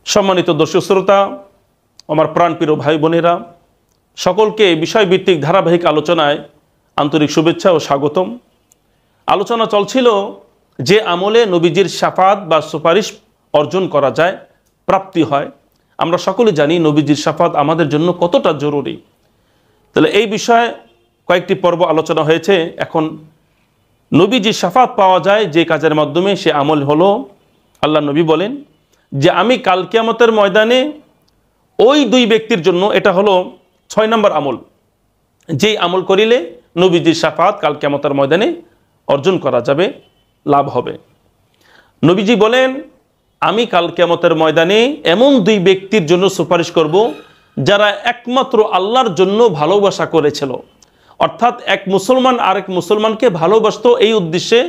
সম্মানিত দর্শক শ্রোতা, আমার প্রাণপ্রিয় ভাই বোনেরা, সকলকে বিষয়ভিত্তিক ধারাবাহিক আলোচনায় আন্তরিক শুভেচ্ছা ও স্বাগতম। আলোচনা চলছিল যে আমলে নবীজির শাফাত বা সুপারিশ অর্জন করা যায়, প্রাপ্তি হয়। আমরা সকলে জানি নবীজির শাফাত আমাদের জন্য কতটা জরুরি। তাহলে এই বিষয়ে কয়েকটি পর্ব আলোচনা হয়েছে। এখন নবীজির শাফাত পাওয়া যায় যে কাজের মাধ্যমে, সে আমল হলো, আল্লাহ নবী বলেন যে আমি কাল কিয়ামতের ময়দানে ওই দুই ব্যক্তির জন্য, এটা হলো 6 নম্বর আমল, যেই আমল করিলে নবীজির শাফাত কাল কিয়ামতের ময়দানে অর্জন করা যাবে, লাভ হবে। নবীজি বলেন আমি কাল কিয়ামতের ময়দানে এমন দুই ব্যক্তির জন্য সুপারিশ করব যারা একমাত্র আল্লাহর জন্য ভালোবাসা করেছিল। অর্থাৎ এক মুসলমান আরেক মুসলমানকে ভালোবাসতো এই উদ্দেশ্যে,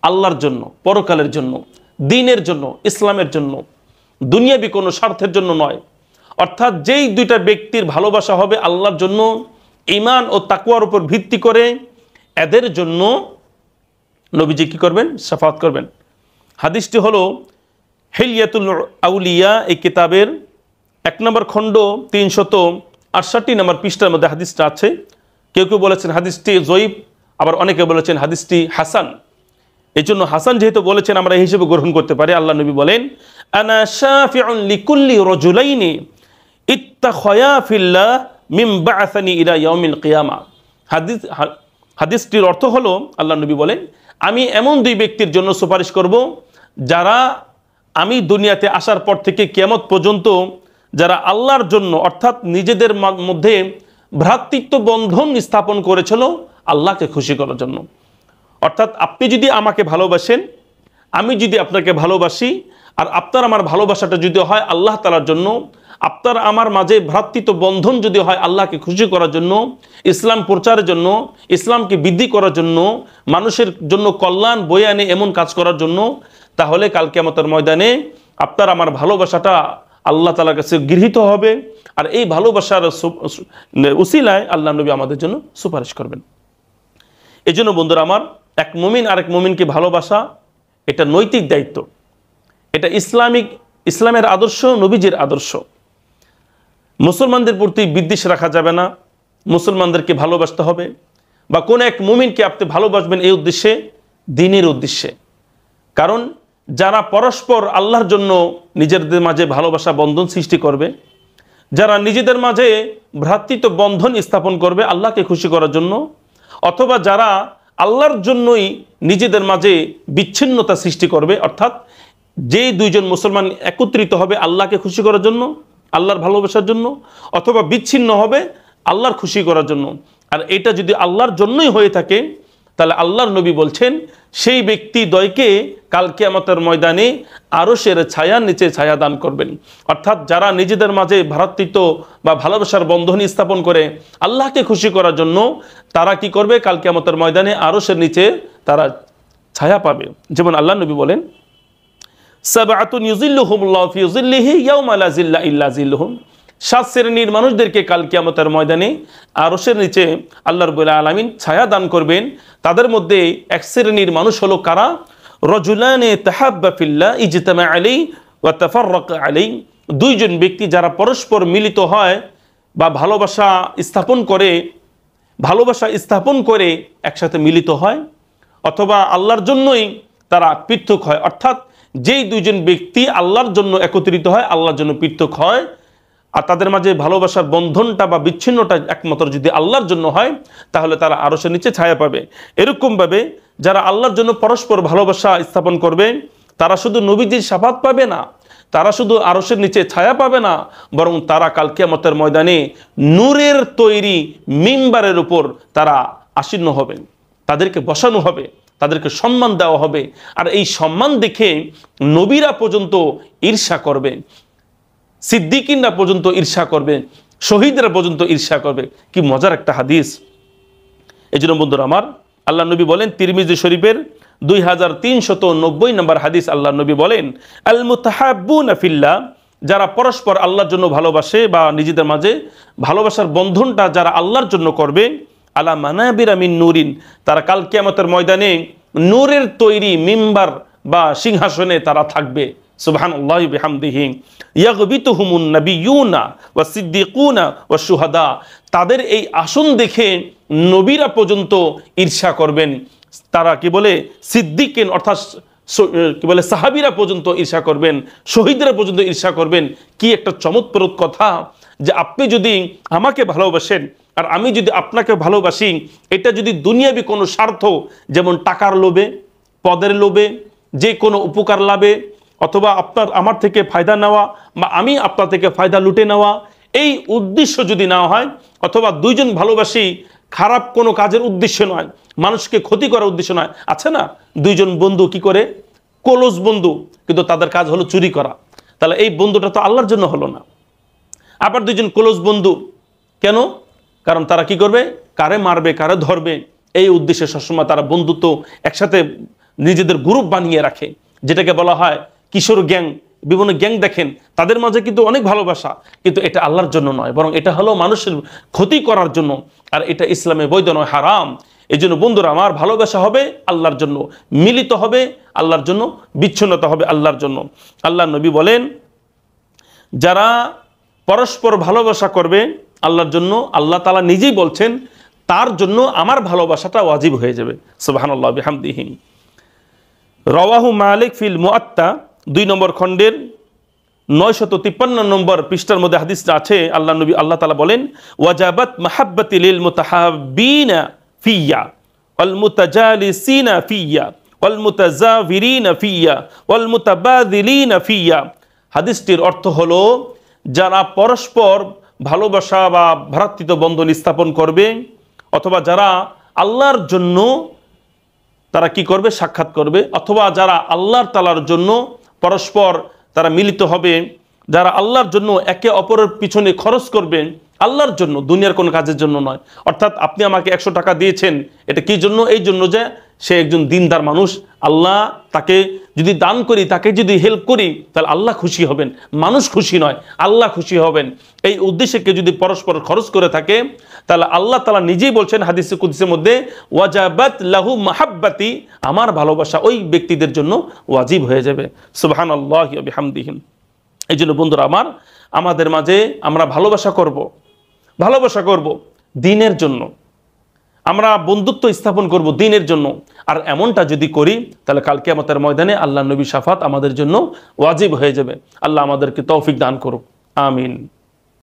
আল্লাহর জন্য, পরকালের জন্য, দ্বীনের জন্য, ইসলামের জন্য, দুনিয়াবি কোনো স্বার্থের জন্য নয়। অর্থাৎ যেই দুইটা ব্যক্তির ভালোবাসা হবে আল্লাহর জন্য, ঈমান ও তাকওয়ার উপর ভিত্তি করে, এদের জন্য নবীজি কি করবেন? শাফাত করবেন। হাদিসটি হলো হিলিয়াতুল আউলিয়া এই কিতাবের 1 নম্বর খণ্ড 368 নম্বর পৃষ্ঠার মধ্যে হাদিসটা আছে। কেউ কেউ বলেছেন হাদিসটি জয়ীফ, আবার অনেকে বলেছেন হাদিসটি হাসান। এই জন্য হাসান যেহেতু বলেছেন আমরা এই হিসেবে গ্রহণ করতে পারি। আল্লাহ নবী বলেন আনা শাফিউন লিকুল্লি রাজুলাইনি ইত্তাখায়া ফিল্লাহ মিন বা'আসানি ইলা ইয়াউমিল কিয়ামা। হাদিসটির অর্থ হলো, আল্লাহ নবী বলেন আমি এমন দুই ব্যক্তির জন্য সুপারিশ করব যারা আমি দুনিয়াতে আসার পর থেকে কিয়ামত পর্যন্ত যারা আল্লাহর জন্য, অর্থাৎ নিজেদের মধ্যে ভ্রাতৃত্ব বন্ধন স্থাপন করেছিল আল্লাহকে খুশি করার জন্য। অর্থাৎ আপনি যদি আমাকে ভালোবাসেন, আমি যদি আপনাকে ভালোবাসি, আর আপনার আমার ভালোবাসাটা যদি হয় আল্লাহ তাআলার জন্য, আপনার আমার মাঝে ভ্রাতৃত্ব বন্ধন যদি হয় আল্লাহকে খুশি করার জন্য, ইসলাম প্রচারের জন্য, ইসলামকে বৃদ্ধি করার জন্য, মানুষের জন্য কল্যাণ বয়ে আনে এমন কাজ করার জন্য, তাহলে কাল কিয়ামতের ময়দানে আপনার আমার ভালোবাসাটা আল্লাহ তাআলার কাছে গৃহীত হবে। আর এই ভালোবাসার উসিলায় আল্লাহ নবী আমাদের জন্য সুপারিশ করবেন। এই জন্য বন্ধুরা আমার, এক মুমিন আরেক মুমিনকে ভালোবাসা এটা নৈতিক দায়িত্ব, এটা ইসলামের আদর্শ, নবীজির আদর্শ। মুসলমানদের প্রতি বিদ্বেষ রাখা যাবে না, মুসলমানদেরকে ভালোবাসতে হবে। বা কোন এক মুমিনকে আপনি ভালোবাসবেন এই উদ্দেশ্যে, দ্বীনের উদ্দেশ্যে। কারণ যারা পরস্পর আল্লাহর জন্য নিজেদের মাঝে ভালোবাসা বন্ধন সৃষ্টি করবে, যারা নিজেদের মাঝে ভ্রাতৃত্ব বন্ধন স্থাপন করবে আল্লাহকে খুশি করার জন্য, অথবা যারা আল্লাহর জন্যই নিজেদের মাঝে বিচ্ছিন্নতা সৃষ্টি করবে, অর্থাৎ যেই দুইজন মুসলমান একত্রিত হবে আল্লাহকে খুশি করার জন্য, আল্লাহর ভালোবাসার জন্য, অথবা বিচ্ছিন্ন হবে আল্লাহর খুশি করার জন্য, আর এটা যদি আল্লাহর জন্যই হয়ে থাকে, তাহলে আল্লাহর নবী বলছেন সেই ব্যক্তি দ্বয়কে কাল কিয়ামতের ময়দানে আরশের ছায়ার নিচে ছায়া দান করবেন। অর্থাৎ যারা নিজেদের মাঝে ভ্রাতৃত্ব বা ভালোবাসার বন্ধন স্থাপন করে আল্লাহকে খুশি করার জন্য, তারা কি করবে? কাল কিয়ামতের ময়দানে আরশের নিচে তারা ছায়া পাবে। যেমন আল্লাহ নবী বলেন সাবআতুন ইউযিল্লুহুমুল্লাহু ফি যিল্লিহি ইয়াওমা লা যিল্লা ইল্লা যিল্লুহুম। 7 শ্রেণীর মানুষদেরকে কাল কিয়ামতের ময়দানে আরশের নিচে আল্লাহ রাব্বুল আলামিন ছায়া দান করবেন। তাদের মধ্যে এক শ্রেণীর মানুষ হলো কারা? রাজুলানে তাহাব্বা ফিল্লাহ ইজতামা আলাইহি ওয়া তাফাররাকা আলাইহি। দুইজন ব্যক্তি যারা পরস্পর মিলিত হয় বা ভালোবাসা স্থাপন করে একসাথে মিলিত হয়, অথবা আল্লাহর জন্যই তারা পৃথক হয়। অর্থাৎ যেই দুইজন ব্যক্তি আল্লাহর জন্য একত্রিত হয়, আল্লাহর জন্য পৃথক হয়, আর তাদের মাঝে ভালোবাসার বন্ধনটা বা বিচ্ছিন্নটা একমাত্র যদি আল্লাহর জন্য হয়, তাহলে তারা আরশের নিচে ছায়া পাবে। এরকমভাবে যারা আল্লাহর জন্য পরস্পর ভালোবাসা স্থাপন করবে, তারা শুধু নবীজির শাফাত পাবে না, তারা শুধু আরশের নিচে ছায়া পাবে না, বরং তারা কাল কিয়ামতের ময়দানে নূরের তৈরি মিম্বারের উপর তারা আসীন হবেন, তাদেরকে বসানো হবে, তাদেরকে সম্মান দেওয়া হবে। আর এই সম্মান দেখে নবীরা পর্যন্ত ঈর্ষা করবে, সিদ্দিকিনরা পর্যন্ত ঈর্ষা করবে, শহীদরা পর্যন্ত ঈর্ষা করবে। কি মজার একটা হাদিস! এই জন্য বন্ধুরা আমার, আল্লাহ নবী বলেন তিরমিজি শরীফের 2390 নম্বর হাদিস, আল্লাহ নবী বলেন আল মুতাহাব্বুনা ফিল্লাহ, যারা পরস্পর আল্লাহর জন্য ভালোবাসে বা নিজেদের মাঝে ভালোবাসার বন্ধনটা যারা আল্লাহর জন্য করবে, আলা মানাবিরা মিন নূরিন, তারা কাল কিয়ামতের ময়দানে নূরের তৈরি মিম্বার বা সিংহাসনে তারা থাকবে। সুবহানাল্লাহি বিহামদিহি। ইয়াগবিতুহুমুন নাবিয়্যুনা ওয়াস সিদ্দিকুনা ওয়াশ শুহাদা, তাদের এই আসন দেখে নবীরা পর্যন্ত ঈর্ষা করবেন। তারা কি বলে সিদ্দিকিন অর্থাৎ কি বলে সাহাবীরা পর্যন্ত ঈর্ষা করবেন, শহীদরা পর্যন্ত ঈর্ষা করবেন। কি একটা চমৎপ্রদ কথা যে আপনি যদি আমাকে ভালোবাসেন আর আমি যদি আপনাকে ভালোবাসি, এটা যদি দুনিয়াবি কোনো স্বার্থ, যেমন টাকার লোভে, পদের লোভে, যে কোনো উপকার লাভে, অথবা আমার থেকে ফায়দা নেওয়া বা আমি আপনার থেকে ফায়দা লুটে নেওয়া, এই উদ্দেশ্য যদি না হয়, অথবা দুইজন ভালোবাসি খারাপ কোনো কাজের উদ্দেশ্য নয়, মানুষকে ক্ষতি করার উদ্দেশ্য নয়। আছে না দুইজন বন্ধু কি করে, ক্লোজ বন্ধু, কিন্তু তাদের কাজ হলো চুরি করা, তাহলে এই বন্ধুটা তো আল্লাহর জন্য হলো না। আবার দুইজন ক্লোজ বন্ধু, কেন? কারণ তারা কি করবে, কারে মারবে, কারে ধরবে, এই উদ্দেশ্যে সবসময় তারা বন্ধুত্ব একসাথে নিজেদের গ্রুপ বানিয়ে রাখে, যেটাকে বলা হয় কিশোর গ্যাং। বিভিন্ন গ্যাং দেখেন, তাদের মাঝে কিন্তু অনেক ভালোবাসা, কিন্তু এটা আল্লাহর জন্য নয়, বরং এটা হলো মানুষের ক্ষতি করার জন্য। আর এটা ইসলামে বৈধ নয়, হারাম। এই জন্য বন্ধুরা আমার, ভালোবাসা হবে আল্লাহর জন্য, মিলিত হবে আল্লাহর জন্য, বিচ্ছিন্নতা হবে আল্লাহর জন্য। আল্লাহ নবী বলেন, যারা পরস্পর ভালোবাসা করবে আল্লাহর জন্য, আল্লাহ তাআলা নিজেই বলছেন তার জন্য আমার ভালোবাসাটা ওয়াজিব হয়ে যাবে। সুবহানাল্লাহি বিহামদিহি। রাওয়াহু মালিক ফিল মুআত্তা 2 নম্বর খণ্ডের 953 নম্বর পৃষ্ঠার মধ্যে হাদিসটা আছে। আল্লাহ তাআলা বলেন, ওয়াজাবাত মাহাব্বাতি লিল মুতাহাব্বিনা ফিয়া ওয়াল মুতাজালিসিনা ফিয়া ওয়াল মুতাজাভিরিনা ফিয়া ওয়াল মুতাবাযিলিনা ফিয়া। হাদিসটির অর্থ হলো, যারা পরস্পর ভালোবাসা বা ভ্রাতৃত্ব বন্ধন স্থাপন করবে, অথবা যারা আল্লাহর জন্য তারা কি করবে, সাক্ষাৎ করবে, অথবা যারা আল্লাহর তাআলার জন্য পরস্পর তারা মিলিত হবে, যারা আল্লাহর জন্য একে অপরের পিছনে খরচ করবে, আল্লাহর জন্য, দুনিয়ার কোনো কাজের জন্য নয়। অর্থাৎ আপনি আমাকে 100 টাকা দিয়েছেন, এটা কি জন্য? এই জন্য যে সে একজন দিনদার মানুষ, আল্লাহ তাকে যদি দান করি, তাকে যদি হেল্প করি, তাহলে আল্লাহ খুশি হবেন, মানুষ খুশি নয়, আল্লাহ খুশি হবেন। এই উদ্দেশ্যে কেউ যদি পরস্পর খরচ করে থাকে, তাহলে আল্লাহ তাআলা নিজেই বলছেন হাদিসে কুদসির মধ্যে, ওয়াজাবাত লাহু মাহাব্বাতি, আমার ভালোবাসা ওই ব্যক্তিদের জন্য ওয়াজিব হয়ে যাবে। সুবহানাল্লাহি ওয়া বিহামদিহি। এই জন্য বন্ধুরা আমার, আমাদের মাঝে আমরা ভালোবাসা করব দ্বীনের জন্য, আমরা বন্ধুত্ব স্থাপন করব দ্বীনের জন্য। আর এমনটা যদি করি, তাহলে কাল কিয়ামতের ময়দানে আল্লাহ নবী শাফাত আমাদের জন্য ওয়াজিব হয়ে যাবে। আল্লাহ আমাদেরকে তৌফিক দান করুক, আমিন।